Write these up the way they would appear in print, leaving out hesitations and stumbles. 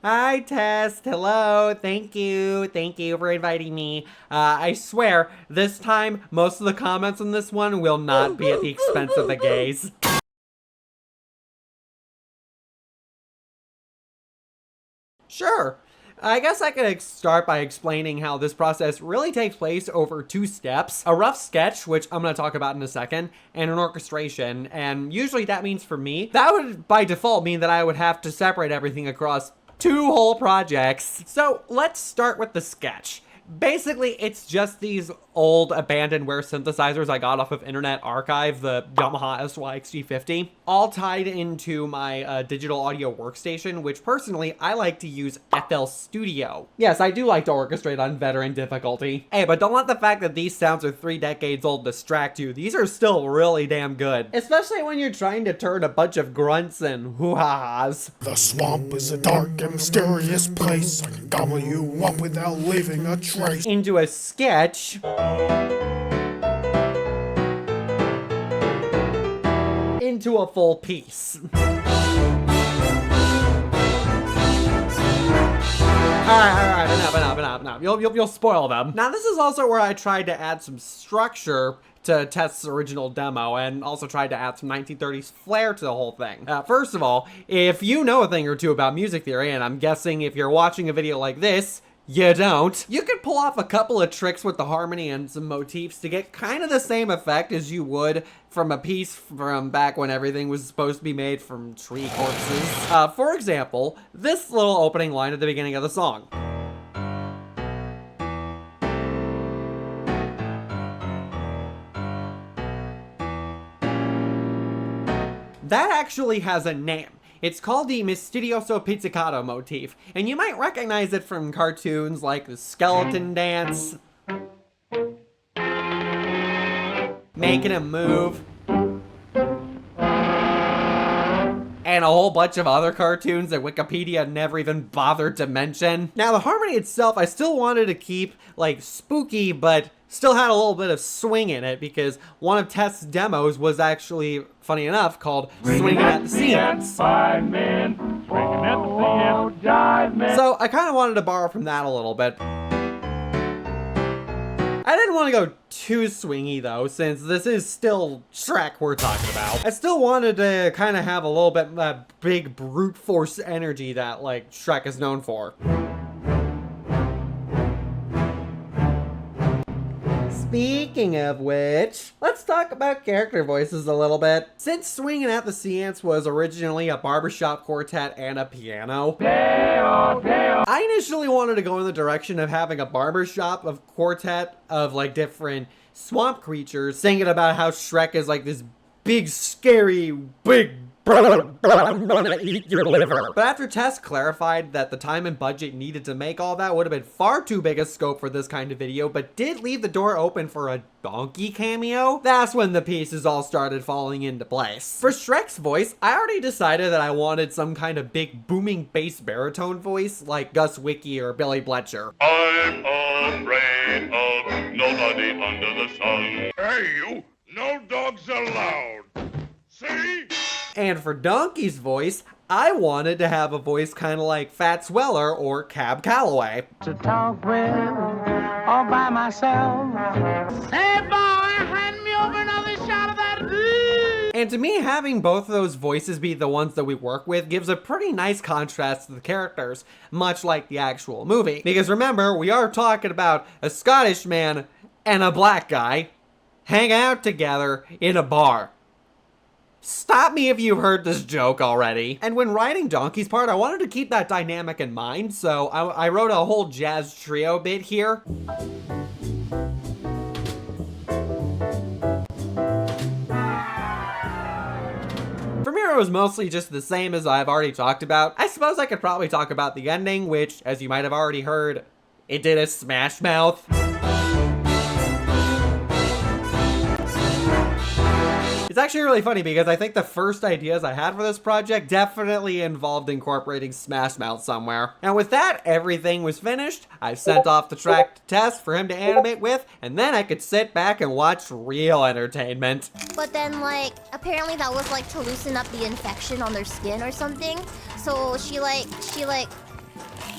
Hi, Tess. Hello. Thank you. Thank you for inviting me. I swear, this time, most of the comments on this one will not be at the expense of the gays. Sure. I guess I could start by explaining how this process really takes place over 2 steps. A rough sketch, which I'm going to talk about in a second, and an orchestration. And usually that means for me, that would by default mean that I would have to separate everything across 2 whole projects. So let's start with the sketch. Basically, it's just these old abandonware synthesizers I got off of Internet Archive, the Yamaha SYXG50, all tied into my digital audio workstation, which personally I like to use FL Studio. Yes, I do like to orchestrate on veteran difficulty. Hey, but don't let the fact that these sounds are 3 decades old distract you. These are still really damn good, especially when you're trying to turn a bunch of grunts and hoo-ha-has. The swamp is a dark and mysterious place. I can gobble you up without leaving a trace. Into a sketch. Into a full piece. Alright, enough. You'll spoil them. Now, this is also where I tried to add some structure to Test's original demo, and also tried to add some 1930s flair to the whole thing. First of all, if you know a thing or two about music theory, and I'm guessing if you're watching a video like this, you don't, you could pull off a couple of tricks with the harmony and some motifs to get kind of the same effect as you would from a piece from back when everything was supposed to be made from tree corpses. For example, this little opening line at the beginning of the song. That actually has a name. It's called the Mistidioso Pizzicato motif, and you might recognize it from cartoons like the Skeleton Dance, Making a Move, and a whole bunch of other cartoons that Wikipedia never even bothered to mention. Now, the harmony itself, I still wanted to keep, like, spooky, but still had a little bit of swing in it, because one of Test's demos was actually, funny enough, called Swinging at the Seams. So I kind of wanted to borrow from that a little bit. I didn't want to go too swingy though, since this is still Shrek we're talking about. I still wanted to kind of have a little bit of that big brute force energy that, like, Shrek is known for. Speaking of which, let's talk about character voices a little bit. Since Swinging at the Seance was originally a barbershop quartet and a piano, I initially wanted to go in the direction of having a barbershop of quartet of, like, different swamp creatures singing about how Shrek is like this big, scary, big eat your liver. But after Tess clarified that the time and budget needed to make all that would have been far too big a scope for this kind of video, but did leave the door open for a donkey cameo, that's when the pieces all started falling into place. For Shrek's voice, I already decided that I wanted some kind of big booming bass baritone voice like Gus Wiki or Billy Bletcher. I'm afraid of nobody under the sun. Hey, you! No dogs allowed! See? And for Donkey's voice, I wanted to have a voice kind of like Fats Weller or Cab Calloway. To talk with all by myself. Hey boy, hand me over another shot of that. And to me, having both of those voices be the ones that we work with gives a pretty nice contrast to the characters, much like the actual movie. Because remember, we are talking about a Scottish man and a black guy hang out together in a bar. Stop me if you've heard this joke already. And when writing Donkey's part, I wanted to keep that dynamic in mind, so I wrote a whole jazz trio bit here. For me, it was mostly just the same as I've already talked about. I suppose I could probably talk about the ending, which, as you might have already heard, it did a Smash Mouth. It's actually really funny because I think the first ideas I had for this project definitely involved incorporating Smash Mouth somewhere. And with that, everything was finished. I sent off the track to Tess for him to animate with, and then I could sit back and watch real entertainment. But then, like, apparently that was like to loosen up the infection on their skin or something. So she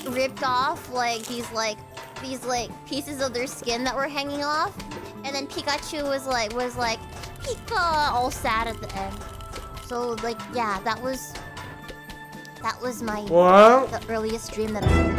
ripped off like these pieces of their skin that were hanging off, and then Pikachu was like Pika, all sad at the end. So like yeah, that was my What? the earliest dream that I